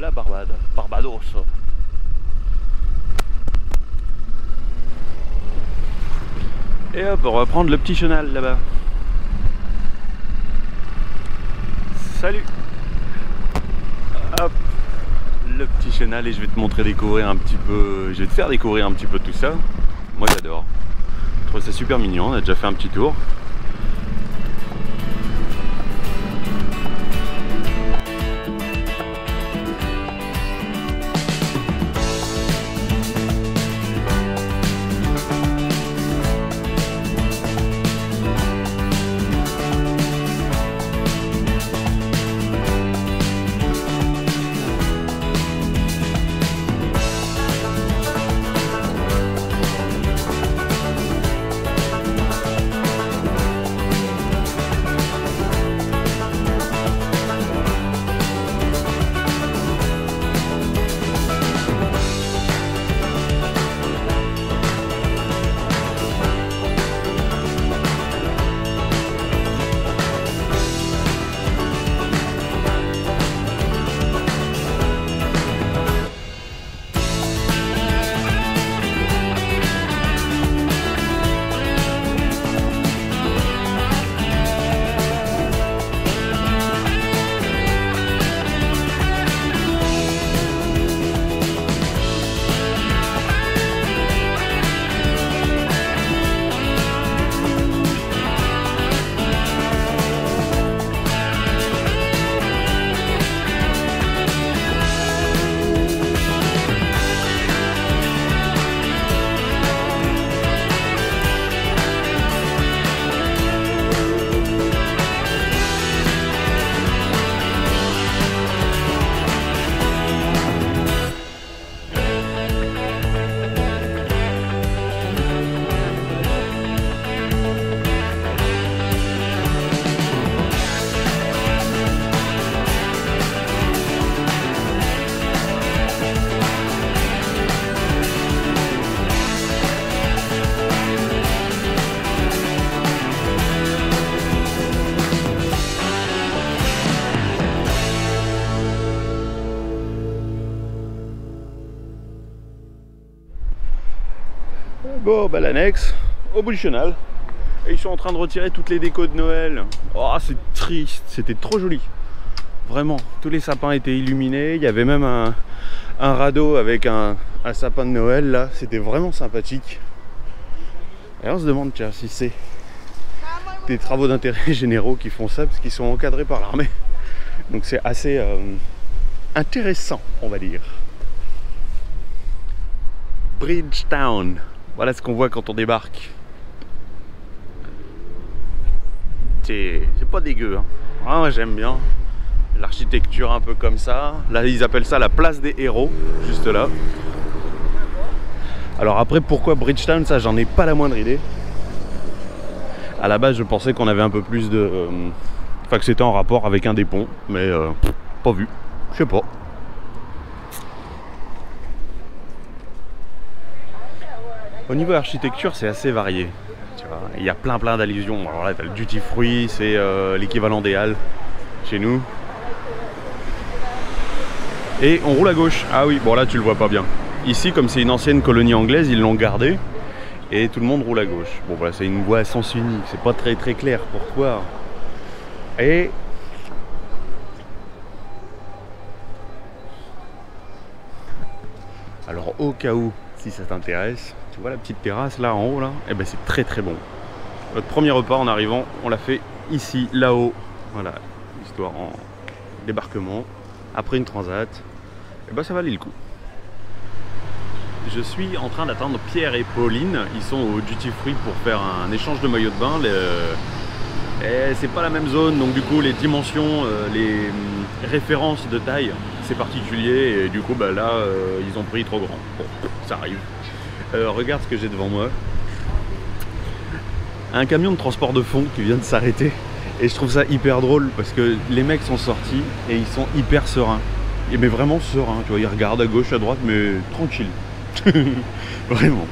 la Barbade, Barbados. Et hop, on va prendre le petit chenal là-bas. Salut. Hop, le petit chenal et je vais te montrer découvrir un petit peu, je vais te faire découvrir un petit peu tout ça. Moi j'adore. Je trouve ça super mignon, on a déjà fait un petit tour. Bon, bah l'annexe, au bout du chenal. Et ils sont en train de retirer toutes les décos de Noël. Oh, c'est triste, c'était trop joli. Vraiment, tous les sapins étaient illuminés. Il y avait même un radeau avec un sapin de Noël là. C'était vraiment sympathique. Et on se demande, tiens, si c'est des travaux d'intérêt généraux qui font ça, parce qu'ils sont encadrés par l'armée. Donc c'est assez intéressant, on va dire. Bridgetown. Voilà ce qu'on voit quand on débarque. C'est pas dégueu, hein. Ah, moi j'aime bien l'architecture un peu comme ça. Là ils appellent ça la place des héros, juste là. Alors après pourquoi Bridgetown, ça j'en ai pas la moindre idée. À la base je pensais qu'on avait un peu plus de... Enfin que c'était en rapport avec un des ponts, mais pas vu, je sais pas. Au niveau architecture, c'est assez varié. Tu vois, il y a plein d'allusions. Alors là, tu as le duty free, c'est l'équivalent des halles chez nous. Et on roule à gauche. Ah oui, bon là, tu le vois pas bien. Ici, comme c'est une ancienne colonie anglaise, ils l'ont gardé. Et tout le monde roule à gauche. Bon, voilà, c'est une voie à sens unique. C'est pas très clair pourquoi. Et... alors, au cas où, si ça t'intéresse, tu vois la petite terrasse là en haut là, et ben c'est très bon. Notre premier repas en arrivant, on l'a fait ici, là-haut. Voilà, histoire en débarquement. Après une transat, et ben ça valait le coup. Je suis en train d'attendre Pierre et Pauline. Ils sont au duty free pour faire un échange de maillots de bain. Et c'est pas la même zone, donc du coup les dimensions, les références de taille, c'est particulier. Et du coup bah, là, ils ont pris trop grand. Bon, ça arrive. Regarde ce que j'ai devant moi. Un camion de transport de fond qui vient de s'arrêter. Et je trouve ça hyper drôle parce que les mecs sont sortis et ils sont hyper sereins. Mais vraiment sereins, tu vois, ils regardent à gauche, à droite, mais tranquille. Vraiment.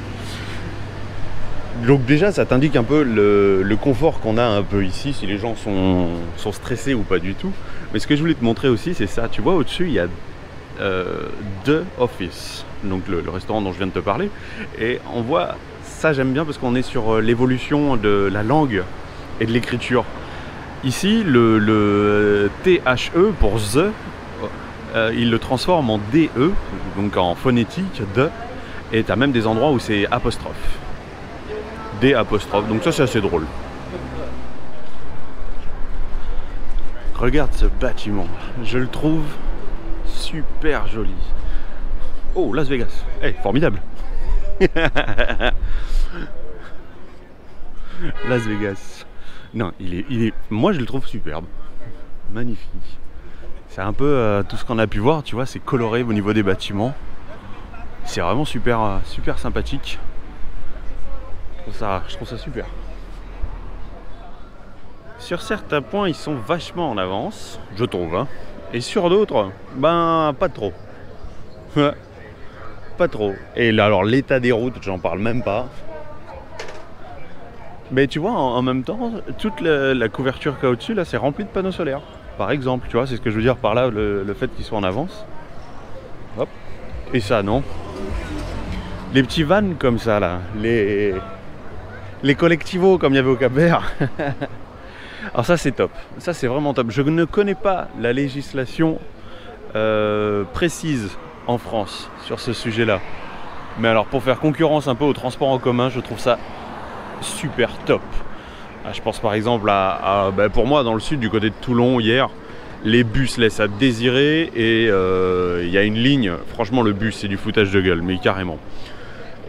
Donc déjà ça t'indique un peu le confort qu'on a un peu ici, si les gens sont stressés ou pas du tout. Mais ce que je voulais te montrer aussi, c'est ça. Tu vois au-dessus, il y a The Office, donc le restaurant dont je viens de te parler. Et on voit, ça j'aime bien parce qu'on est sur l'évolution de la langue et de l'écriture. Ici, le THE pour The, il le transforme en DE, donc en phonétique, de, et tu as même des endroits où c'est apostrophe. D apostrophe, donc ça c'est assez drôle. Regarde ce bâtiment, je le trouve super joli. Oh, Las Vegas, hey, formidable. Las Vegas. Non, il est, moi je le trouve superbe, magnifique. C'est un peu tout ce qu'on a pu voir, tu vois, c'est coloré au niveau des bâtiments. C'est vraiment super, super sympathique. Je trouve ça super. Sur certains points, ils sont vachement en avance, je trouve, hein. Et sur d'autres, ben pas trop. Pas trop. Et là, alors l'état des routes, j'en parle même pas. Mais tu vois, en même temps, toute la couverture qu'il y a au-dessus, là, c'est rempli de panneaux solaires. Par exemple, tu vois, c'est ce que je veux dire par là, le fait qu'ils soient en avance. Hop. Et ça, non. Les petits vannes comme ça, là, les collectivos comme il y avait au Cap-Vert. Alors ça, c'est top. Ça, c'est vraiment top. Je ne connais pas la législation précise en France sur ce sujet-là. Mais alors, pour faire concurrence un peu au transport en commun, je trouve ça super top. Je pense par exemple pour moi dans le sud du côté de Toulon hier, les bus laissent à désirer et il y a une ligne, franchement le bus c'est du foutage de gueule, mais carrément.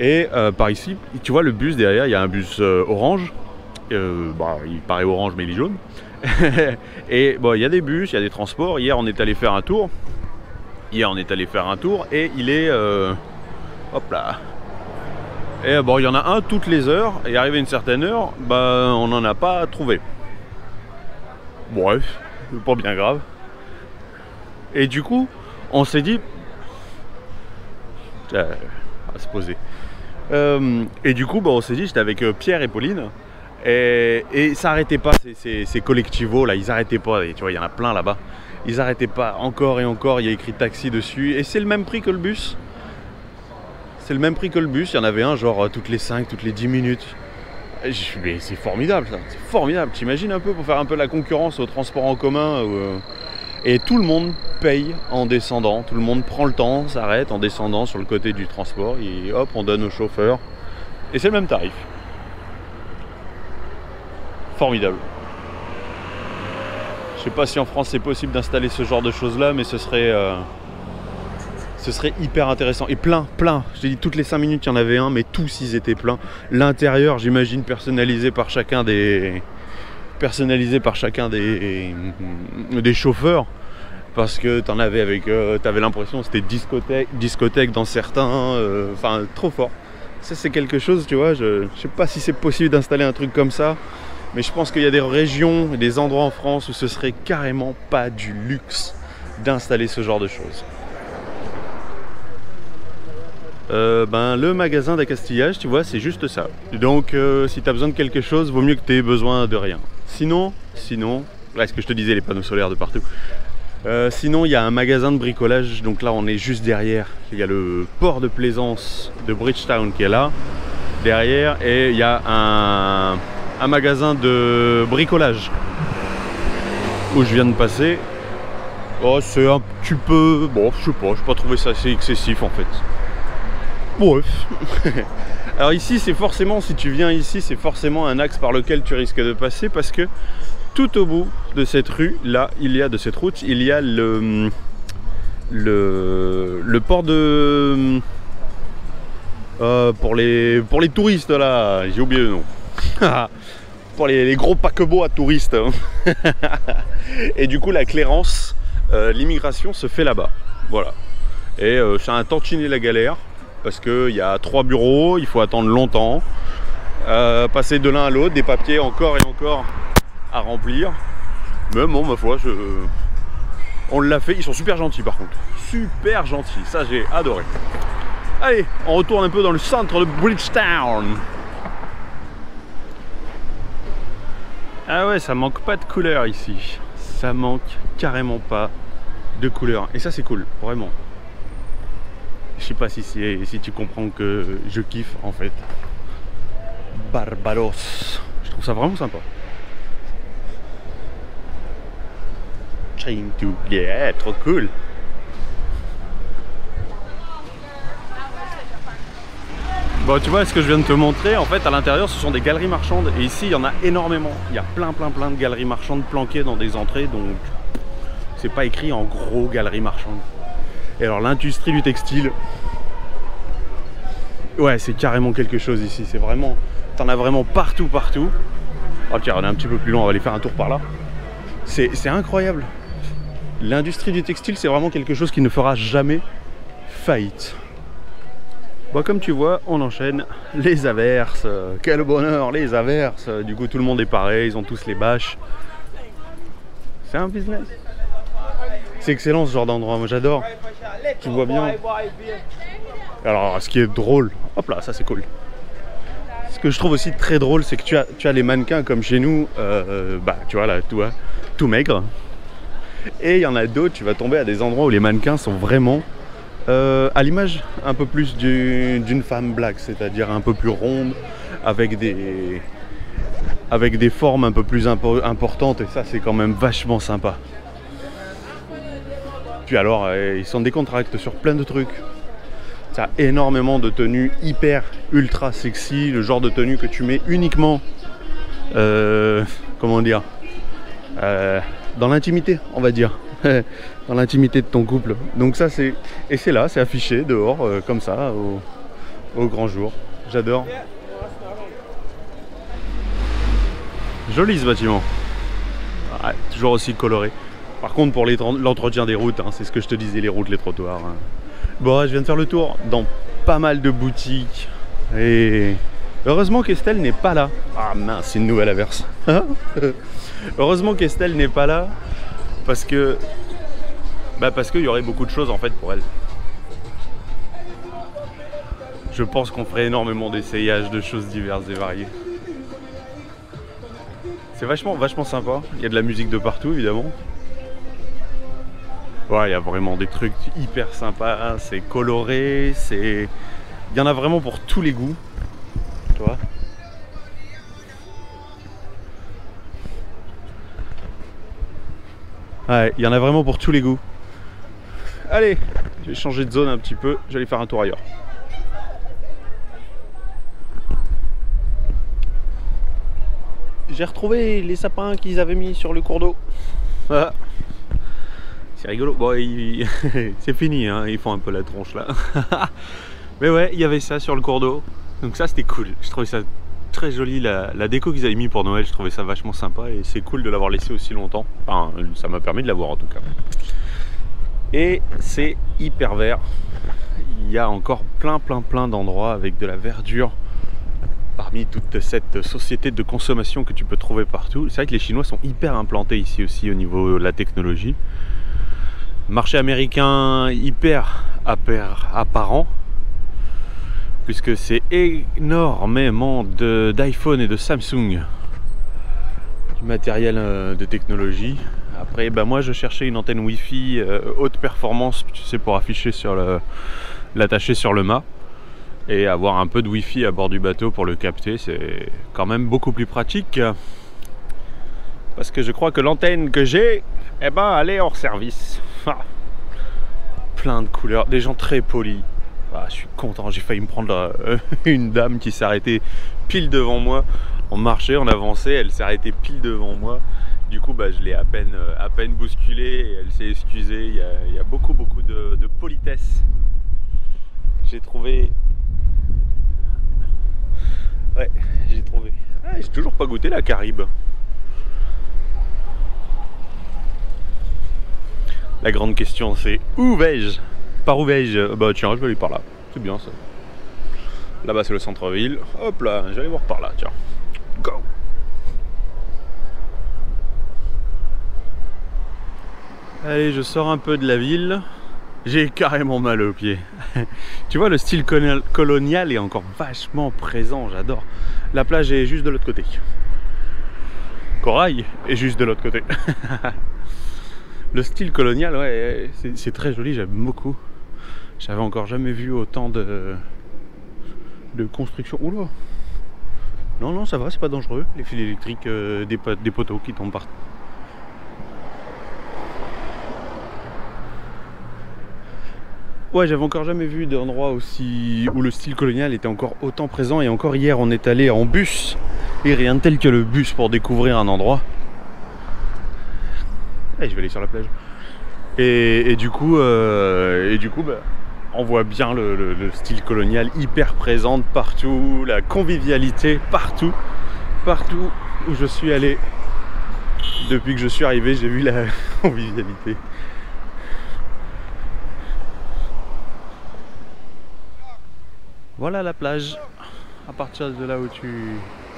Et par ici, tu vois le bus derrière, il y a un bus orange, il paraît orange mais il est jaune. Et bon, il y a des bus, il y a des transports. Hier on est allé faire un tour. Et il est hop là. Et bon, il y en a un toutes les heures, et arrivé à une certaine heure, on n'en a pas trouvé. Bref, c'est pas bien grave. Et du coup, on s'est dit... à se poser. Et du coup, on s'est dit, j'étais avec Pierre et Pauline, et ça arrêtait pas, ces collectivos là, ils arrêtaient pas, et tu vois, il y en a plein là-bas. Ils arrêtaient pas, encore et encore, il y a écrit taxi dessus, et c'est le même prix que le bus. C'est le même prix que le bus, il y en avait un genre toutes les 5, toutes les 10 minutes. Mais c'est formidable ça, c'est formidable. T'imagines un peu pour faire un peu la concurrence au transport en commun et tout le monde paye en descendant, tout le monde prend le temps, s'arrête en descendant sur le côté du transport et hop, on donne au chauffeur. Et c'est le même tarif. Formidable. Je sais pas si en France c'est possible d'installer ce genre de choses là, mais ce serait hyper intéressant. Et plein. Je t'ai dit, toutes les 5 minutes, il y en avait un, mais tous, ils étaient pleins. L'intérieur, j'imagine, personnalisé par chacun des chauffeurs. Parce que t'en avais t'avais l'impression que c'était discothèque dans certains. Enfin, trop fort. Ça, c'est quelque chose, tu vois. Je sais pas si c'est possible d'installer un truc comme ça. Mais je pense qu'il y a des régions, des endroits en France où ce serait carrément pas du luxe d'installer ce genre de choses. Le magasin d'accastillage, tu vois, c'est juste ça. Donc si tu as besoin de quelque chose, vaut mieux que tu aies besoin de rien. Sinon, là, ce que je te disais, les panneaux solaires de partout. Sinon, il y a un magasin de bricolage, donc là on est juste derrière. Il y a le port de plaisance de Bridgetown qui est là, derrière, et il y a un magasin de bricolage où je viens de passer. Oh, c'est un petit peu... Bon, je sais pas trouvé ça assez excessif en fait. Bref. Alors ici, c'est forcément, si tu viens ici, c'est forcément un axe par lequel tu risques de passer parce que tout au bout de cette rue, là, de cette route, il y a le port de... pour les touristes là, j'ai oublié le nom. Pour les gros paquebots à touristes. Et du coup, la clairance, l'immigration se fait là-bas. Voilà. Et c'est un tantinet la galère. Parce qu'il y a 3 bureaux, il faut attendre longtemps, passer de l'un à l'autre, des papiers encore et encore à remplir. Mais bon, ma foi, on l'a fait. Ils sont super gentils par contre. Super gentils, ça j'ai adoré. Allez, on retourne un peu dans le centre de Bridgetown. Ah ouais, ça manque pas de couleur ici. Ça manque carrément pas de couleur. Et ça c'est cool, vraiment. Je sais pas si tu comprends que je kiffe en fait. Barbados. Je trouve ça vraiment sympa. Trying to... Yeah, trop cool. Bon, tu vois ce que je viens de te montrer, en fait à l'intérieur ce sont des galeries marchandes et ici il y en a énormément. Il y a plein de galeries marchandes planquées dans des entrées, donc c'est pas écrit en gros galeries marchandes. Et alors l'industrie du textile, ouais c'est carrément quelque chose ici, c'est vraiment, t'en as vraiment partout. Oh tiens, on est un petit peu plus loin, on va aller faire un tour par là. C'est incroyable. L'industrie du textile c'est vraiment quelque chose qui ne fera jamais faillite. Bon, comme tu vois, on enchaîne les averses. Quel bonheur, les averses. Du coup, tout le monde est pareil, ils ont tous les bâches. C'est un business. C'est excellent ce genre d'endroit, moi j'adore. Tu vois bien. Alors, ce qui est drôle, hop là, ça c'est cool. Ce que je trouve aussi très drôle, c'est que tu as les mannequins comme chez nous, bah tu vois là, tout maigre. Et il y en a d'autres, tu vas tomber à des endroits où les mannequins sont vraiment... à l'image un peu plus d'une femme black, c'est-à-dire un peu plus ronde, avec des formes un peu plus importantes, et ça c'est quand même vachement sympa. Puis alors ils sont décontractés sur plein de trucs. Ça a énormément de tenues hyper ultra sexy, le genre de tenue que tu mets uniquement comment dire, dans l'intimité, on va dire. Dans l'intimité de ton couple. Donc ça c'est... Et c'est là, c'est affiché dehors, comme ça, au grand jour. J'adore. Joli ce bâtiment. Ouais, toujours aussi coloré. Par contre pour l'entretien des routes, hein, c'est ce que je te disais, les routes, les trottoirs. Hein. Bon, je viens de faire le tour dans pas mal de boutiques. Et heureusement qu'Estelle n'est pas là. Ah mince, c'est une nouvelle averse. Heureusement qu'Estelle n'est pas là. Parce que qu'il y aurait beaucoup de choses en fait pour elle. Je pense qu'on ferait énormément d'essayages de choses diverses et variées. C'est vachement sympa. Il y a de la musique de partout évidemment. Ouais, il y a vraiment des trucs hyper sympas. C'est coloré, il y en a vraiment pour tous les goûts. Tu vois. Ouais, il y en a vraiment pour tous les goûts. Allez, je vais changer de zone un petit peu, je vais aller faire un tour ailleurs. J'ai retrouvé les sapins qu'ils avaient mis sur le cours d'eau. Ah. C'est rigolo. Bon, c'est fini, hein. Ils font un peu la tronche là. Mais ouais, il y avait ça sur le cours d'eau. Donc ça c'était cool. Je trouvais ça très joli, la déco qu'ils avaient mis pour Noël, je trouvais ça vachement sympa et c'est cool de l'avoir laissé aussi longtemps. Enfin, ça m'a permis de l'avoir en tout cas. Et c'est hyper vert. Il y a encore plein d'endroits avec de la verdure parmi toute cette société de consommation que tu peux trouver partout. C'est vrai que les Chinois sont hyper implantés ici aussi au niveau de la technologie. Marché américain hyper apparent, puisque c'est énormément d'iPhone et de Samsung, du matériel de technologie. Après, bah moi je cherchais une antenne Wi-Fi haute performance, tu sais, pour afficher sur l'attacher sur le mât et avoir un peu de Wi-Fi à bord du bateau pour le capter. C'est quand même beaucoup plus pratique, parce que je crois que l'antenne que j'ai, eh ben, elle est hors service. Plein de couleurs, des gens très polis. Ah, je suis content, j'ai failli me prendre une dame qui s'est arrêtée pile devant moi. On marchait, on avançait, elle s'est arrêtée pile devant moi. Du coup, bah, je l'ai à peine bousculée et elle s'est excusée. Il y a beaucoup de politesse. J'ai trouvé... Ouais, j'ai trouvé. Ah, j'ai toujours pas goûté la Caraïbe. La grande question c'est où vais-je? Par où vais-je? Bah tiens, je vais aller par là. C'est bien ça. Là-bas c'est le centre-ville. Hop là, j'allais voir par là, tiens. Go! Allez, je sors un peu de la ville. J'ai carrément mal aux pieds. Tu vois, le style colonial est encore vachement présent, j'adore. La plage est juste de l'autre côté. Corail est juste de l'autre côté. Le style colonial, ouais, c'est très joli, j'aime beaucoup. J'avais encore jamais vu autant de construction. Oula! Non, non, ça va, c'est pas dangereux. Les fils électriques, des poteaux qui tombent partout. Ouais, j'avais encore jamais vu d'endroit aussi où le style colonial était encore autant présent. Et encore hier, on est allé en bus. Et rien de tel que le bus pour découvrir un endroit. Et je vais aller sur la plage. Et du coup, bah, on voit bien le style colonial hyper présent partout, la convivialité partout. Partout où je suis allé. Depuis que je suis arrivé, j'ai vu la convivialité. Voilà la plage, à partir de là où tu...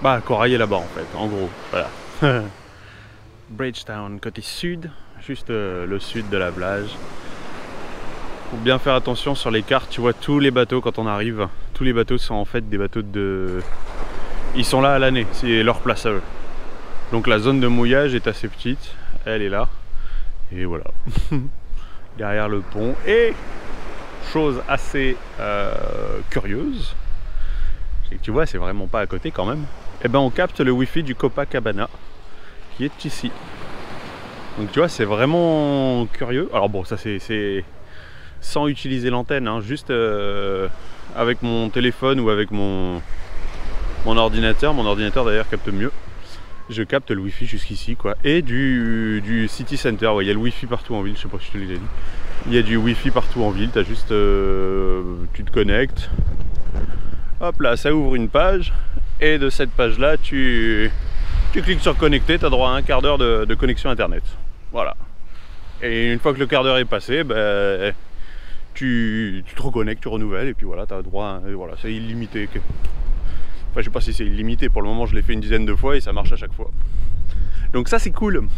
Bah, Corail est là-bas en fait, en gros, voilà. Bridgetown, côté sud, juste le sud de la plage. Faut bien faire attention sur les cartes, tu vois tous les bateaux quand on arrive. Tous les bateaux sont en fait des bateaux de... Ils sont là à l'année, c'est leur place à eux. Donc la zone de mouillage est assez petite, elle est là. Et voilà, derrière le pont. Et... chose assez curieuse, c'est que tu vois, c'est vraiment pas à côté quand même. Et ben on capte le wifi du Copacabana qui est ici. Donc tu vois, c'est vraiment curieux. Alors bon, ça c'est sans utiliser l'antenne, hein, juste avec mon téléphone ou avec mon ordinateur. Mon ordinateur d'ailleurs capte mieux. Je capte le wifi jusqu'ici quoi. Et du City Center, ouais, il y a le wifi partout en ville, je sais pas si je te l'ai dit. Il y a du wifi partout en ville, t'as juste tu te connectes, hop là ça ouvre une page et de cette page là tu cliques sur connecter, t'as droit à un quart d'heure de connexion internet, voilà. Et une fois que le quart d'heure est passé, ben, tu te reconnectes, tu renouvelles et puis voilà, t'as droit à, voilà, c'est illimité. Enfin je sais pas si c'est illimité, pour le moment je l'ai fait une dizaine de fois et ça marche à chaque fois. Donc ça c'est cool.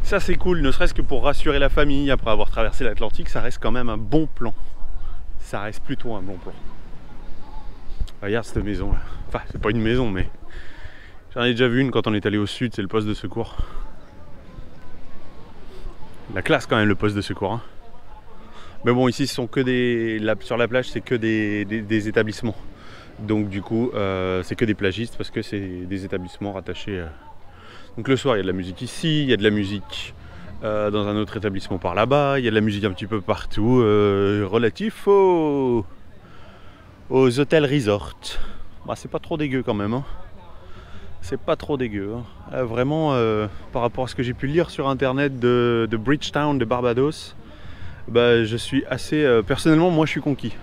Ça c'est cool, ne serait-ce que pour rassurer la famille après avoir traversé l'Atlantique, ça reste quand même un bon plan. Ça reste plutôt un bon plan. Regarde cette maison là. Enfin, c'est pas une maison, mais j'en ai déjà vu une quand on est allé au sud, c'est le poste de secours. La classe quand même le poste de secours. Hein. Mais bon, ici ce sont que des... Sur la plage, c'est que des établissements. Donc du coup, c'est que des plagistes parce que c'est des établissements rattachés... Donc le soir, il y a de la musique ici, il y a de la musique dans un autre établissement par là-bas, il y a de la musique un petit peu partout, relatif aux hôtels resort. Bah, c'est pas trop dégueu quand même, hein. C'est pas trop dégueu. Hein. Vraiment, par rapport à ce que j'ai pu lire sur internet de Bridgetown, de Barbados, bah, je suis assez... personnellement, moi je suis conquis.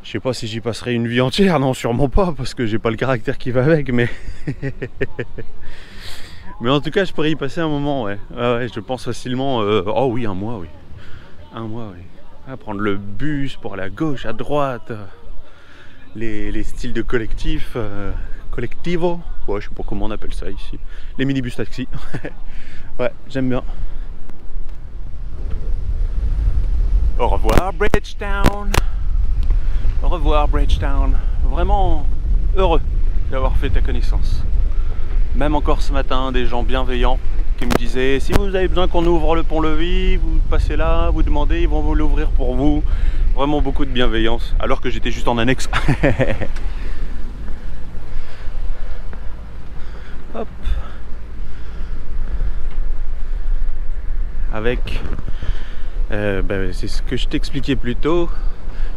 Je sais pas si j'y passerai une vie entière, non sûrement pas, parce que j'ai pas le caractère qui va avec, mais... mais en tout cas, je pourrais y passer un moment, ouais. Ouais, je pense facilement... Oh oui, un mois, oui. Un mois, oui. À prendre le bus pour aller à gauche, à droite. Les styles de collectif. Collectivo. Ouais, je sais pas comment on appelle ça ici. Les minibus taxi. Ouais, j'aime bien. Au revoir, Bridgetown. Au revoir Bridgetown, vraiment heureux d'avoir fait ta connaissance. Même encore ce matin, des gens bienveillants qui me disaient si vous avez besoin qu'on ouvre le pont-levis, vous passez là, vous demandez, ils vont vous l'ouvrir pour vous. Vraiment beaucoup de bienveillance, alors que j'étais juste en annexe. Hop. Avec, c'est ce que je t'expliquais plus tôt.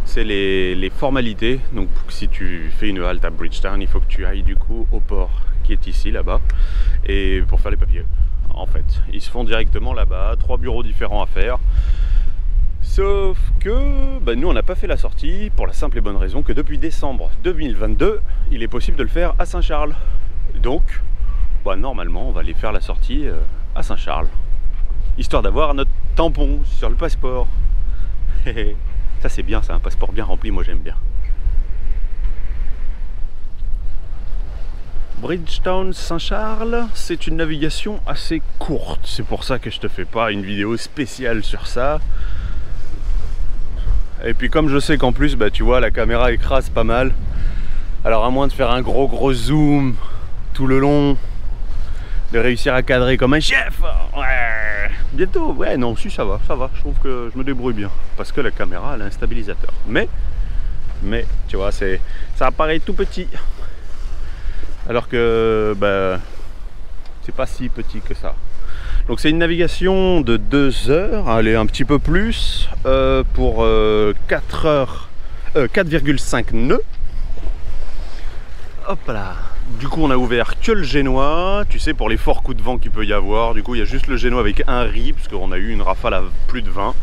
C'est les formalités. Donc si tu fais une halte à Bridgetown, il faut que tu ailles du coup au port qui est ici, là-bas, et pour faire les papiers. En fait, ils se font directement là-bas, 3 bureaux différents à faire. Sauf que bah, nous on n'a pas fait la sortie pour la simple et bonne raison que depuis décembre 2022, il est possible de le faire à Saint-Charles. Donc, bah, normalement, on va aller faire la sortie à Saint-Charles, histoire d'avoir notre tampon sur le passeport. Ça c'est bien, c'est un passeport bien rempli, moi j'aime bien. Bridgetown Saint-Charles, c'est une navigation assez courte, c'est pour ça que je te fais pas une vidéo spéciale sur ça. Et puis comme je sais qu'en plus, bah, tu vois, la caméra écrase pas mal, alors à moins de faire un gros zoom tout le long, de réussir à cadrer comme un chef, ouais, bientôt, ouais, non, si ça va, je trouve que je me débrouille bien, parce que la caméra elle a un stabilisateur, mais tu vois, ça apparaît tout petit, alors que bah, c'est pas si petit que ça. Donc c'est une navigation de 2 heures, allez un petit peu plus, pour 4,5 nœuds. Hop là. Du coup on a ouvert que le génois, tu sais, pour les forts coups de vent qu'il peut y avoir. Du coup il y a juste le génois avec un riz, parce qu'on a eu une rafale à plus de 20.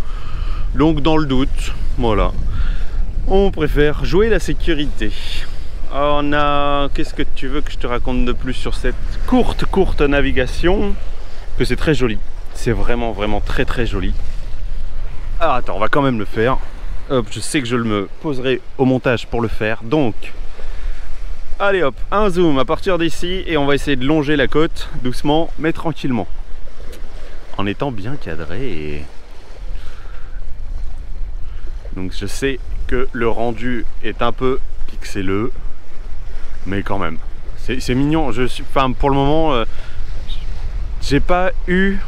Donc dans le doute, voilà, on préfère jouer la sécurité. On a... Qu'est-ce que tu veux que je te raconte de plus sur cette courte navigation? Que c'est très joli, c'est vraiment très joli. Ah attends, on va quand même le faire. Hop, je sais que je me poserai au montage pour le faire, donc allez hop, un zoom à partir d'ici et on va essayer de longer la côte doucement mais tranquillement, en étant bien cadré. Et donc je sais que le rendu est un peu pixeleux, mais quand même c'est mignon. Enfin, pour le moment j'ai pas eu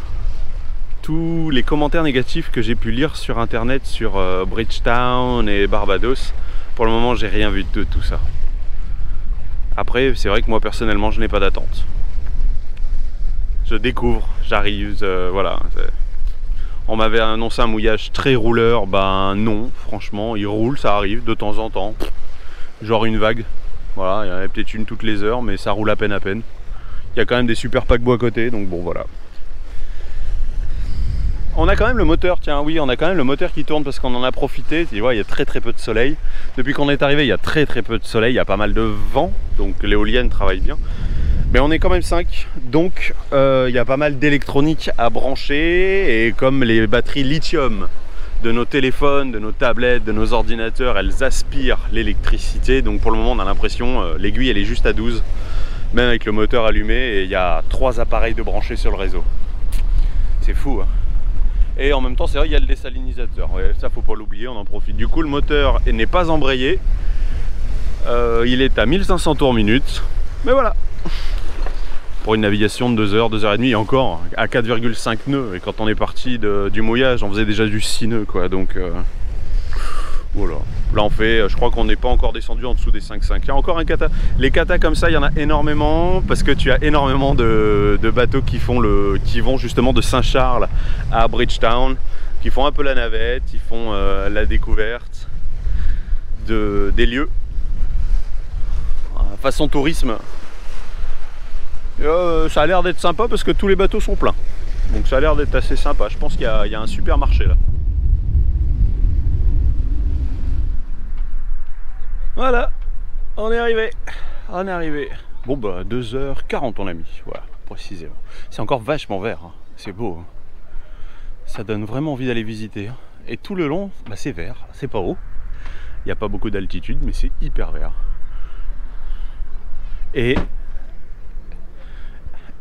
tous les commentaires négatifs que j'ai pu lire sur internet sur Bridgetown et Barbados. Pour le moment j'ai rien vu de tout ça. Après c'est vrai que moi personnellement je n'ai pas d'attente, je découvre, j'arrive, voilà. On m'avait annoncé un mouillage très rouleur, ben non, franchement il roule, ça arrive de temps en temps, genre une vague, voilà, il y en avait peut-être une toutes les heures, mais ça roule à peine. Il y a quand même des super paquebots à côté, donc bon voilà. On a quand même le moteur, tiens, oui, on a quand même le moteur qui tourne parce qu'on en a profité. Tu vois, il y a très peu de soleil. Depuis qu'on est arrivé, il y a très peu de soleil, il y a pas mal de vent, donc l'éolienne travaille bien. Mais on est quand même 5, donc il y a pas mal d'électronique à brancher. Et comme les batteries lithium de nos téléphones, de nos tablettes, de nos ordinateurs, elles aspirent l'électricité. Donc pour le moment, on a l'impression, l'aiguille elle est juste à 12, même avec le moteur allumé, et il y a 3 appareils de branchés sur le réseau. C'est fou, hein. Et en même temps c'est vrai, il y a le désalinisateur, ouais, ça faut pas l'oublier, on en profite. Du coup le moteur n'est pas embrayé, il est à 1500 tours minute, mais voilà, pour une navigation de 2 heures, 2 heures et demie, et encore à 4,5 nœuds, et quand on est parti du mouillage on faisait déjà du 6 nœuds quoi, donc voilà. Là on fait, je crois qu'on n'est pas encore descendu en dessous des 5,5. Il y a encore un kata. Les katas comme ça, il y en a énormément, parce que tu as énormément de bateaux qui vont justement de Saint-Charles à Bridgetown, qui font un peu la navette, ils font la découverte des lieux, façon tourisme. Ça a l'air d'être sympa parce que tous les bateaux sont pleins, donc ça a l'air d'être assez sympa. Je pense qu'il y a un super marché là. Voilà, on est arrivé. Bon bah 2h40 on a mis, voilà, précisément. C'est encore vachement vert, hein. C'est beau, hein. Ça donne vraiment envie d'aller visiter. Et tout le long, bah, c'est vert, c'est pas haut. Il n'y a pas beaucoup d'altitude, mais c'est hyper vert. Et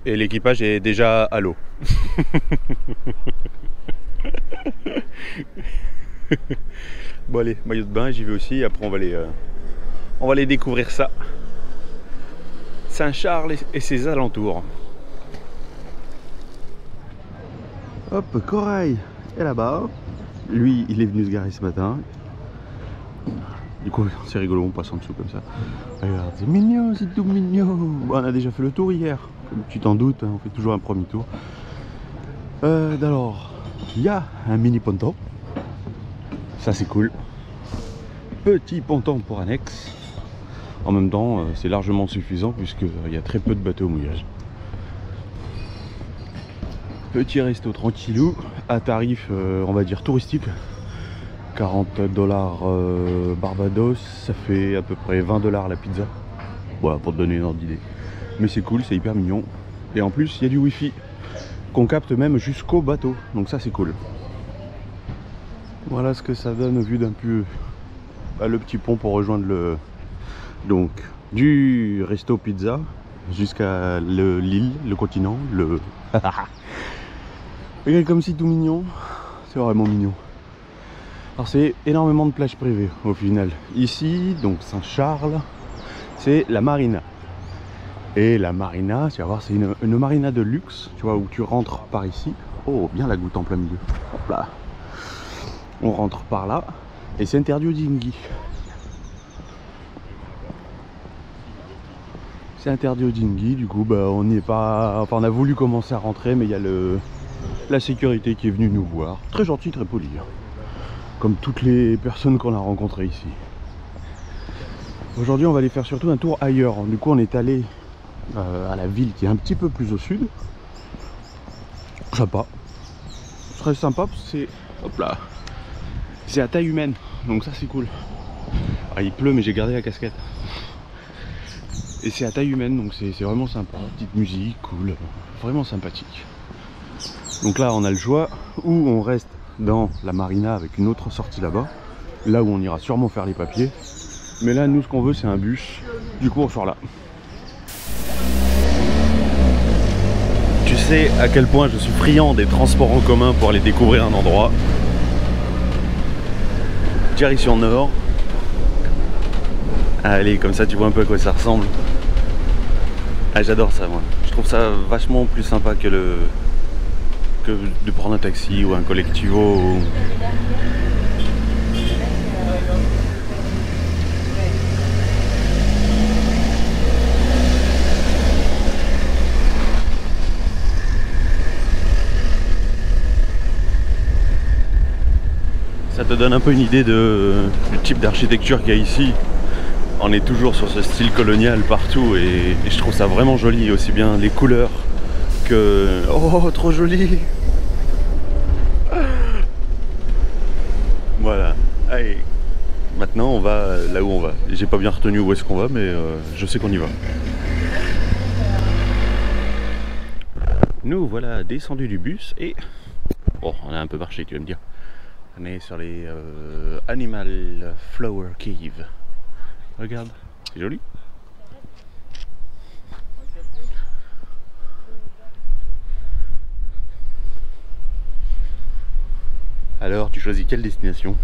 l'équipage est déjà à l'eau. Bon allez, maillot de bain, j'y vais aussi, après on va aller découvrir ça. Saint-Charles et ses alentours. Hop, Corail est là-bas. Lui, il est venu se garer ce matin. Du coup, c'est rigolo, on passe en dessous comme ça. Regarde, c'est mignon, c'est tout mignon. Bon, on a déjà fait le tour hier, comme tu t'en doutes, hein, on fait toujours un premier tour. Alors, il y a un mini ponton. Ça, c'est cool. Petit ponton pour annexe. En même temps, c'est largement suffisant puisqu'il y a très peu de bateaux au mouillage. Petit resto tranquillou, à tarif, on va dire touristique. 40 $ Barbados, ça fait à peu près 20 $ la pizza. Voilà, pour te donner une ordre d'idée. Mais c'est cool, c'est hyper mignon. Et en plus, il y a du wifi qu'on capte même jusqu'au bateau. Donc ça, c'est cool. Voilà ce que ça donne vu d'un peu le petit pont pour rejoindre le... Donc, du resto pizza jusqu'à l'île, le continent, le... Regarde comme c'est tout mignon. C'est vraiment mignon. Alors c'est énormément de plages privées au final. Ici, donc Saint-Charles, c'est la marina. Et la marina, tu vas voir, c'est une marina de luxe, tu vois, où tu rentres par ici. Oh, bien la goutte en plein milieu. Hop là. On rentre par là. Et c'est interdit aux dinghy. C'est interdit aux dinghy, du coup bah, on n'y est pas. Enfin on a voulu commencer à rentrer, mais il y a la sécurité qui est venue nous voir. Très gentil, très poli. Comme toutes les personnes qu'on a rencontrées ici. Aujourd'hui on va aller faire surtout un tour ailleurs. Du coup on est allé à la ville qui est un petit peu plus au sud. Sympa. Très sympa, c'est. Hop là. C'est à taille humaine, donc ça c'est cool. Ah, il pleut mais j'ai gardé la casquette. Et c'est à taille humaine, donc c'est vraiment sympa. Petite musique, cool, vraiment sympathique. Donc là on a le choix, ou on reste dans la marina avec une autre sortie là-bas, là où on ira sûrement faire les papiers. Mais là nous ce qu'on veut c'est un bus, du coup on sort là. Tu sais à quel point je suis friand des transports en commun pour aller découvrir un endroit. Direction nord. Allez, comme ça tu vois un peu à quoi ça ressemble. Ah, j'adore ça moi. Je trouve ça vachement plus sympa que de prendre un taxi ou un collectivo. Ça te donne un peu une idée du type d'architecture qu'il y a ici. On est toujours sur ce style colonial partout et je trouve ça vraiment joli, aussi bien les couleurs que... Oh, trop joli. Voilà. Allez, maintenant on va là où on va. J'ai pas bien retenu où est-ce qu'on va, mais je sais qu'on y va. Nous voilà descendus du bus et... Bon, on a un peu marché, tu vas me dire. On est sur les Animal Flower Cave. Regarde, c'est joli. Alors, tu choisis quelle destination?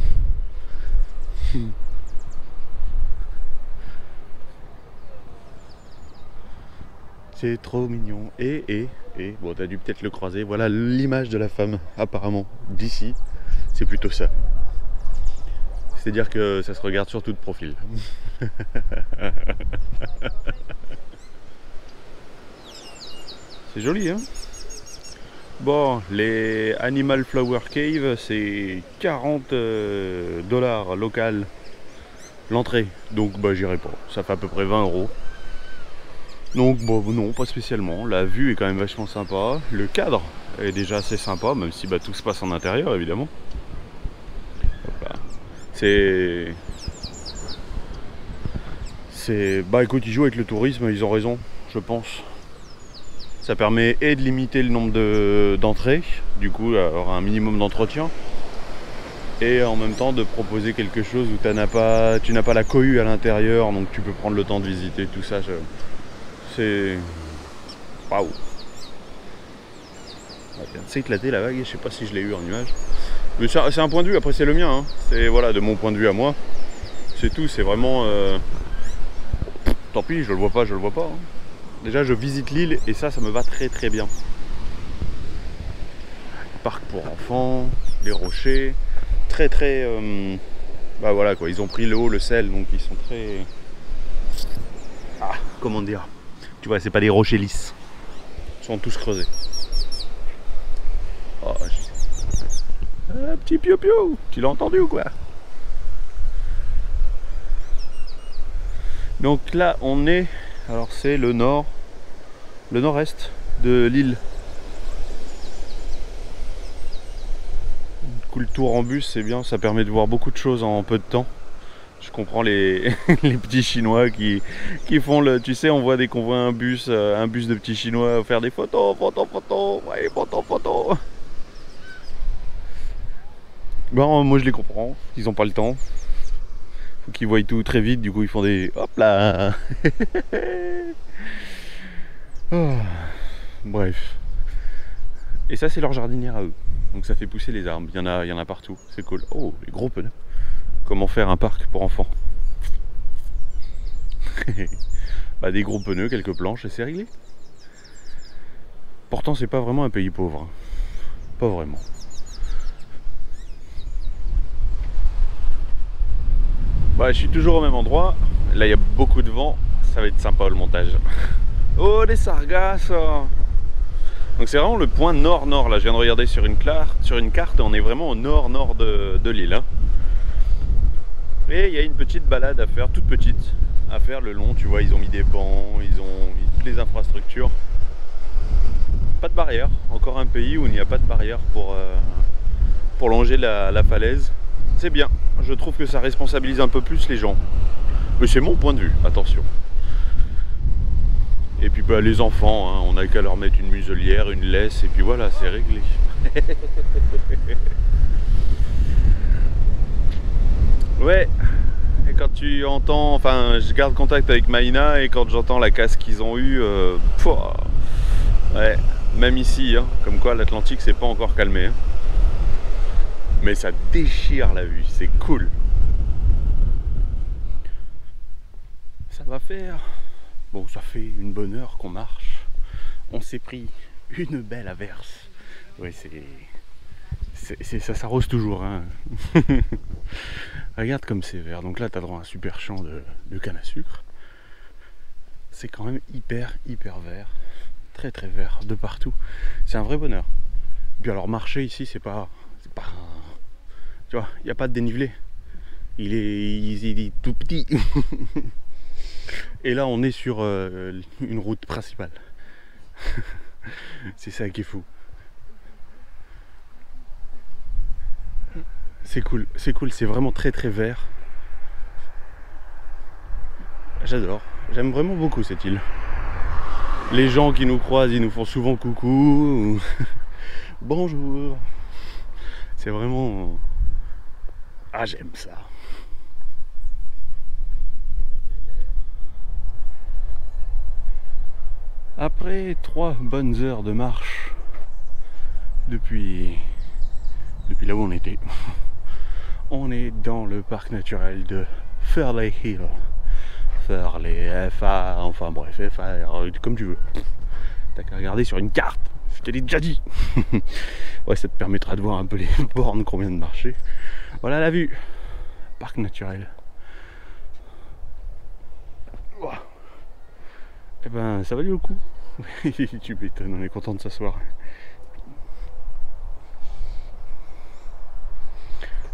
C'est trop mignon. Et, bon, t'as dû peut-être le croiser. Voilà l'image de la femme, apparemment, d'ici. C'est plutôt ça. C'est-à-dire que ça se regarde surtout de profil. C'est joli, hein? Bon, les Animal Flower Cave, c'est 40 $ local l'entrée. Donc bah j'irai pas. Ça fait à peu près 20 €. Donc bon, non, pas spécialement. La vue est quand même vachement sympa. Le cadre est déjà assez sympa, même si bah, tout se passe en intérieur évidemment. Bah écoute, ils jouent avec le tourisme, ils ont raison, je pense. Ça permet et de limiter le nombre d'entrées, du coup avoir un minimum d'entretien, et en même temps de proposer quelque chose où tu n'as pas la cohue à l'intérieur, donc tu peux prendre le temps de visiter tout ça. C'est... Waouh. Elle vient de s'éclater la vague, je sais pas si je l'ai eu en image. Mais c'est un point de vue, après c'est le mien, hein. C'est voilà, de mon point de vue à moi. C'est tout, c'est vraiment... Tant pis, je le vois pas, je le vois pas. Hein. Déjà je visite l'île et ça me va très très bien. Parc pour enfants, les rochers, très très... bah voilà quoi, ils ont pris l'eau, le sel, donc ils sont très... Ah, comment dire? Tu vois, c'est pas des rochers lisses. Ils sont tous creusés. Oh, un petit pio-pio, tu l'as entendu ou quoi? Donc là on est, alors c'est le nord-est de l'île. Du coup le tour en bus c'est bien, ça permet de voir beaucoup de choses en peu de temps. Je comprends les, les petits chinois qui font le... Tu sais, on voit dès qu'on voit un bus de petits chinois faire des photos, ouais, photos. Bon, moi je les comprends, ils ont pas le temps. Faut qu'ils voient tout très vite, du coup ils font des... Hop là. Oh. Bref. Et ça c'est leur jardinière à eux. Donc ça fait pousser les arbres, il y en a partout, c'est cool. Oh, les gros pneus. Comment faire un parc pour enfants? Bah, des gros pneus, quelques planches et c'est réglé. Pourtant c'est pas vraiment un pays pauvre. pas vraiment. Bah, je suis toujours au même endroit. Là, il y a beaucoup de vent. Ça va être sympa le montage. Oh, des sargasses! Donc c'est vraiment le point nord-nord. Là, je viens de regarder sur une carte. On est vraiment au nord-nord de l'île. Hein. Et il y a une petite balade à faire, toute petite, à faire le long. Tu vois, ils ont mis des bancs, ils ont mis toutes les infrastructures. Pas de barrière. Encore un pays où il n'y a pas de barrière pour longer la falaise. C'est bien. Je trouve que ça responsabilise un peu plus les gens. Mais c'est mon point de vue, attention. Et puis bah, les enfants, hein, on n'a qu'à leur mettre une muselière, une laisse, et puis voilà, c'est réglé. Ouais, et quand tu entends, enfin je garde contact avec Maïna, et quand j'entends la casse qu'ils ont eue, ouais, même ici, hein, comme quoi l'Atlantique s'est pas encore calmé. Hein. Mais ça déchire la vue, c'est cool. Ça va faire... Bon, ça fait une bonne heure qu'on marche. On s'est pris une belle averse. Oui, ça s'arrose toujours. Hein. Regarde comme c'est vert. Donc là, tu as droit à un super champ de canne à sucre. C'est quand même hyper vert. Très vert de partout. C'est un vrai bonheur. Puis alors, marcher ici, c'est pas tu vois, il n'y a pas de dénivelé. Il est tout petit. Et là on est sur une route principale. C'est ça qui est fou. C'est cool, c'est vraiment très vert. J'adore, j'aime vraiment beaucoup cette île. Les gens qui nous croisent, ils nous font souvent coucou. Bonjour. C'est vraiment... Ah, j'aime ça. Après 3 bonnes heures de marche depuis là où on était, on est dans le parc naturel de Fairley Hill. Fairley, FA, enfin bref, FA, comme tu veux. T'as qu'à regarder sur une carte, je te l'ai déjà dit. Ouais, ça te permettra de voir un peu les bornes qu'on vient de marcher. Voilà la vue, parc naturel. Eh ben, ça valait le coup. Tu m'étonnes, on est content de s'asseoir.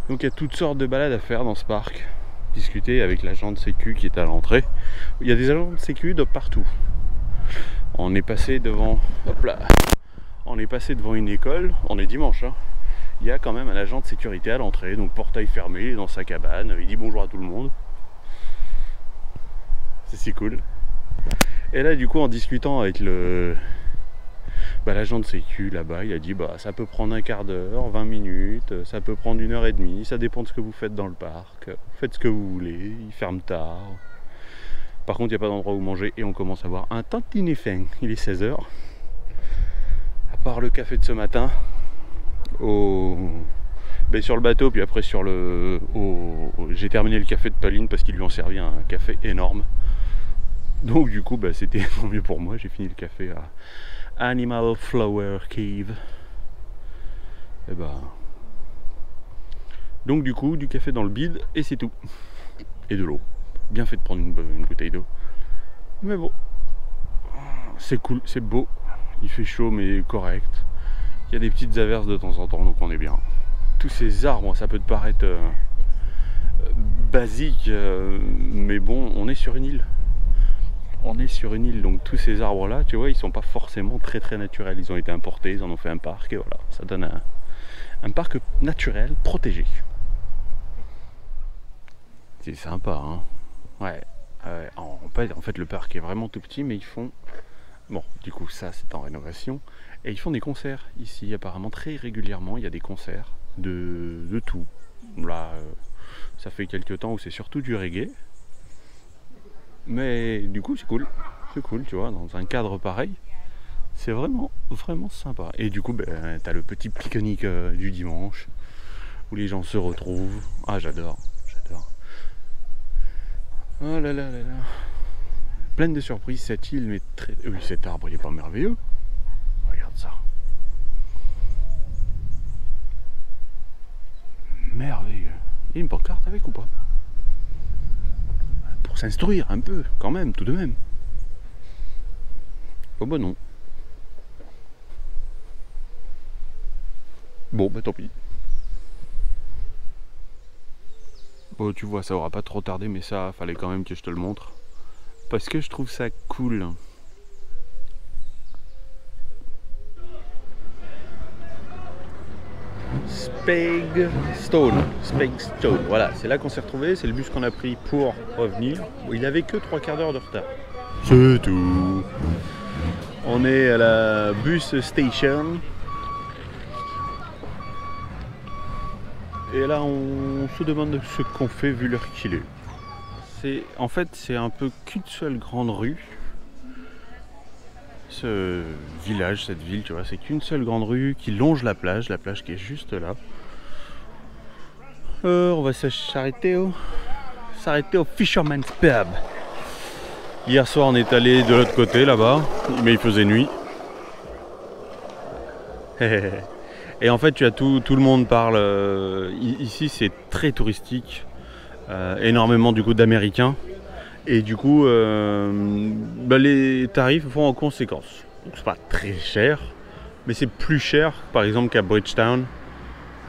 Donc il y a toutes sortes de balades à faire dans ce parc. Discuter avec l'agent de sécu qui est à l'entrée. Il y a des agents de sécu de partout. On est passé devant... Hop là. On est passé devant une école. On est dimanche. Hein. Il y a quand même un agent de sécurité à l'entrée. Donc portail fermé, il est dans sa cabane. Il dit bonjour à tout le monde. C'est si cool. Et là du coup en discutant avec l'agent de sécu là-bas, il a dit ça peut prendre un quart d'heure, 20 minutes, ça peut prendre 1h30, ça dépend de ce que vous faites dans le parc, vous faites ce que vous voulez, il ferme tard. Par contre il n'y a pas d'endroit où manger et on commence à avoir un tantinet faim, il est 16h. À part le café de ce matin, sur le bateau, puis après sur j'ai terminé le café de Pauline parce qu'ils lui ont servi un café énorme. Donc du coup c'était tant mieux pour moi, j'ai fini le café à Animal Flower Cave. Et donc du coup du café dans le bide et c'est tout. Et de l'eau. Bien fait de prendre une bouteille d'eau. Mais bon, c'est cool, c'est beau. Il fait chaud mais correct. Il y a des petites averses de temps en temps donc on est bien. Tous ces arbres, ça peut te paraître basique, mais bon, on est sur une île. On est sur une île, donc tous ces arbres là, tu vois, ils sont pas forcément très naturels, ils ont été importés, ils en ont fait un parc et voilà, ça donne un parc naturel protégé. C'est sympa, hein. Ouais, en fait le parc est vraiment tout petit, mais ils font... Bon, du coup ça c'est en rénovation, et ils font des concerts ici, apparemment très régulièrement, il y a des concerts de tout. Là, ça fait quelques temps où c'est surtout du reggae. Mais du coup c'est cool, tu vois, dans un cadre pareil, c'est vraiment sympa. Et du coup t'as le petit pique-nique du dimanche, où les gens se retrouvent. Ah j'adore. Oh là là là là. Pleine de surprises cette île, mais très... Oui, cet arbre il est pas merveilleux. Regarde ça. merde, il y a une pancarte avec ou pas? Pour s'instruire un peu, quand même, tout de même. Oh bah non. Bon bah tant pis. Bon tu vois, ça aura pas trop tardé, mais ça, fallait quand même que je te le montre. Parce que je trouve ça cool. Speigstone, voilà, c'est là qu'on s'est retrouvé, c'est le bus qu'on a pris pour revenir. Il avait que 3/4 d'heure de retard. C'est tout. On est à la bus station. Et là on se demande ce qu'on fait vu l'heure qu'il est. En fait c'est un peu qu'une seule grande rue. Ce village, cette ville, tu vois, c'est qu'une seule grande rue qui longe la plage qui est juste là. On va s'arrêter au Fisherman's Pub. Hier soir on est allé de l'autre côté là-bas, mais il faisait nuit. Et en fait tu as tout le monde parle. Ici c'est très touristique, énormément du coup d'Américains. Et du coup, les tarifs vont en conséquence. Donc c'est pas très cher, mais c'est plus cher par exemple qu'à Bridgetown.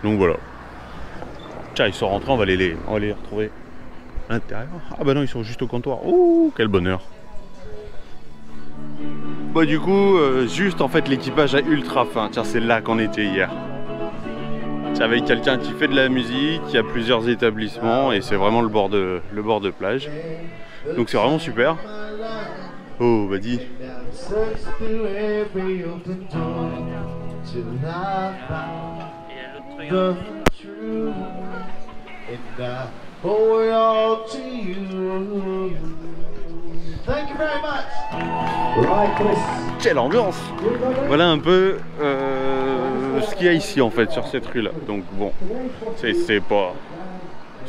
Donc voilà. Tiens, ils sont rentrés, on va les retrouver à l'intérieur. Ah bah non, ils sont juste au comptoir. Ouh, quel bonheur. Bah du coup, juste en fait l'équipage a ultra faim. Tiens, c'est là qu'on était hier. C'est avec quelqu'un qui fait de la musique, il y a plusieurs établissements et c'est vraiment le bord de plage. Donc c'est vraiment super. Oh bah dis. Quelle ambiance! Voilà un peu ce qu'il y a ici en fait sur cette rue là. Donc bon, c'est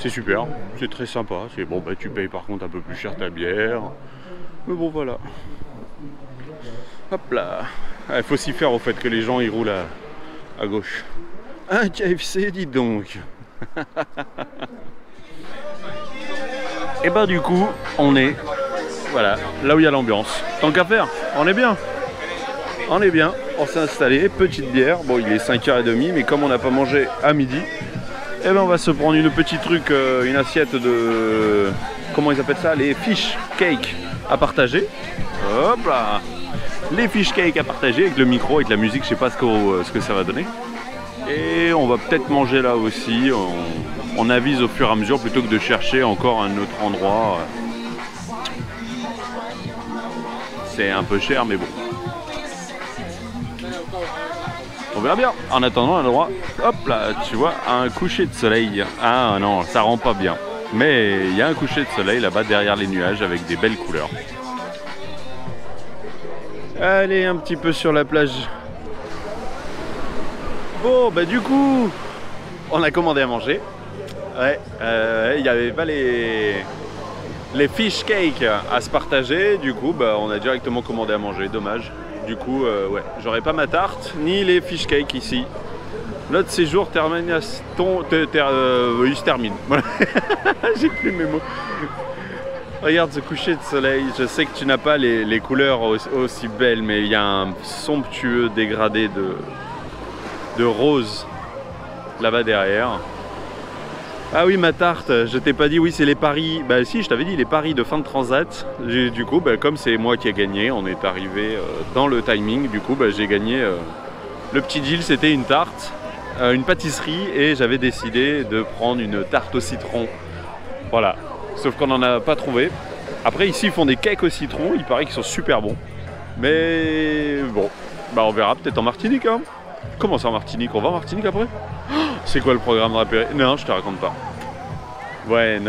super, c'est très sympa. C'est bon bah tu payes par contre un peu plus cher ta bière. Mais bon voilà. Hop là. Il faut s'y faire au fait que les gens ils roulent à gauche. Un KFC, dis donc. Et bah du coup on est voilà là où il y a l'ambiance. Tant qu'à faire, on est bien. On est bien, on s'est installé, petite bière. Bon il est 5h30 mais comme on n'a pas mangé à midi, et ben on va se prendre une petite truc, une assiette de... Comment ils appellent ça? Les fish cakes à partager. Hop là. Les fish cakes à partager avec le micro, avec la musique, je sais pas ce que ça va donner. Et on va peut-être manger là aussi. On avise au fur et à mesure plutôt que de chercher encore un autre endroit. C'est un peu cher mais bon. On verra bien. En attendant, on a le droit, hop là, tu vois, à un coucher de soleil. Ah non, ça rend pas bien. Mais il y a un coucher de soleil là-bas derrière les nuages avec des belles couleurs. Allez, un petit peu sur la plage. Bon, bah du coup, on a commandé à manger. Ouais, il n'y avait pas les fish cakes à se partager. Du coup, bah, on a directement commandé à manger. Dommage. Du coup, ouais, j'aurai pas ma tarte ni les fish cakes ici. Notre séjour il se termine. Voilà. J'ai plus mes mots. Regarde ce coucher de soleil. Je sais que tu n'as pas les couleurs aussi belles, mais il y a un somptueux dégradé de rose là-bas derrière. Ah oui, ma tarte, je t'ai pas dit, oui, c'est les paris. Bah si, je t'avais dit les paris de fin de transat. Du coup, bah, comme c'est moi qui ai gagné, on est arrivé dans le timing. Du coup, bah, j'ai gagné. Le petit deal, c'était une tarte, une pâtisserie, et j'avais décidé de prendre une tarte au citron. Voilà. Sauf qu'on n'en a pas trouvé. Après, ici, ils font des cakes au citron. Il paraît qu'ils sont super bons. Mais bon, bah, on verra peut-être en Martinique. Hein. Comment ça en Martinique? On va en Martinique après? C'est quoi le programme de l'apéro? Non, je te raconte pas. Ouais,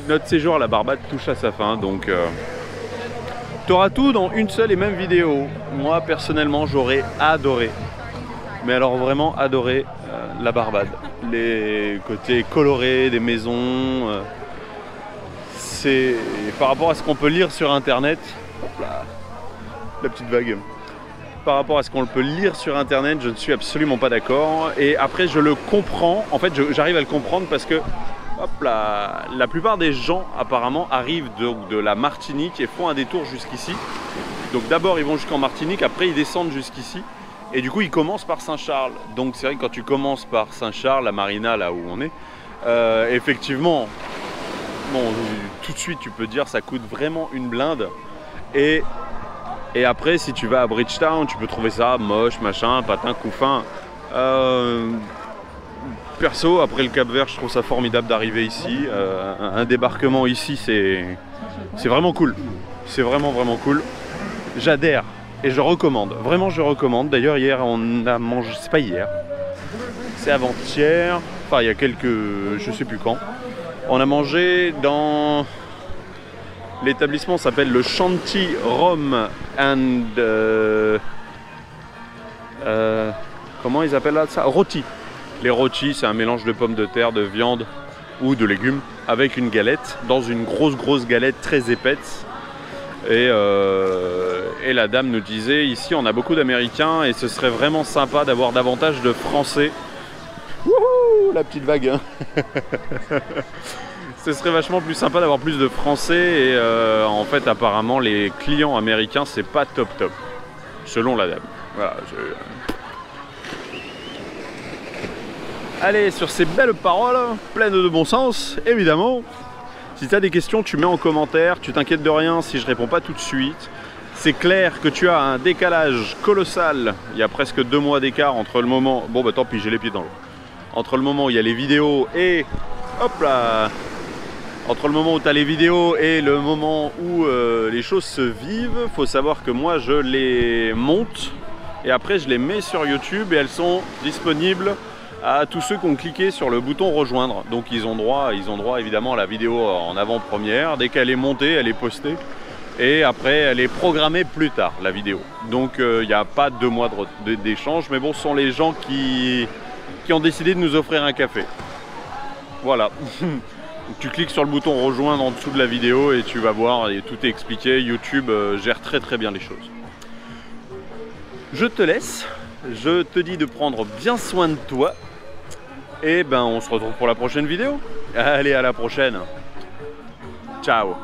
notre séjour à la Barbade touche à sa fin, donc tu auras tout dans une seule et même vidéo. Moi, personnellement, j'aurais adoré, mais alors vraiment adoré la Barbade. Les côtés colorés des maisons, c'est par rapport à ce qu'on peut lire sur internet. Hop là, la petite vague. par rapport à ce qu'on peut lire sur internet, je ne suis absolument pas d'accord. Et après je le comprends, en fait j'arrive à le comprendre parce que hop là, la plupart des gens apparemment arrivent donc de la Martinique et font un détour jusqu'ici. Donc d'abord ils vont jusqu'en Martinique, après ils descendent jusqu'ici. Et du coup ils commencent par Saint-Charles. Donc c'est vrai que quand tu commences par Saint-Charles, la marina là où on est, effectivement, bon, tout de suite tu peux dire ça coûte vraiment une blinde. Et après si tu vas à Bridgetown, tu peux trouver ça moche, machin, patin, couffin. Perso, après le Cap-Vert, je trouve ça formidable d'arriver ici. Un débarquement ici, c'est vraiment cool. C'est vraiment cool. J'adhère et je recommande. Vraiment, je recommande. D'ailleurs, hier, on a mangé... C'est pas hier. C'est avant-hier. Enfin, il y a quelques... Je sais plus quand. On a mangé dans... L'établissement s'appelle le Shanty Rum and... comment ils appellent ça? Rôti. Les rôtis, c'est un mélange de pommes de terre, de viande ou de légumes avec une galette, dans une grosse galette très épaisse. Et la dame nous disait, ici on a beaucoup d'Américains et ce serait vraiment sympa d'avoir davantage de Français. Wouhou, la petite vague hein. Ce serait vachement plus sympa d'avoir plus de Français et en fait apparemment les clients américains c'est pas top, selon la dame. Voilà, Allez, sur ces belles paroles, pleines de bon sens, évidemment, si tu as des questions, tu mets en commentaire, tu t'inquiètes de rien si je réponds pas tout de suite. C'est clair que tu as un décalage colossal, il y a presque 2 mois d'écart entre le moment... Bon bah tant pis, j'ai les pieds dans l'eau. Entre le moment où il y a les vidéos et... Hop là. Entre le moment où tu as les vidéos et le moment où les choses se vivent, faut savoir que moi je les monte et après je les mets sur YouTube et elles sont disponibles à tous ceux qui ont cliqué sur le bouton rejoindre. Donc ils ont droit évidemment à la vidéo en avant-première. Dès qu'elle est montée, elle est postée. Et après, elle est programmée plus tard, la vidéo. Donc il n'y a pas 2 mois d'échange. Mais bon, ce sont les gens qui ont décidé de nous offrir un café. Voilà. Tu cliques sur le bouton rejoindre en dessous de la vidéo et tu vas voir, et tout est expliqué. YouTube gère très bien les choses. Je te laisse. Je te dis de prendre bien soin de toi. Et ben on se retrouve pour la prochaine vidéo. Allez, à la prochaine. Ciao.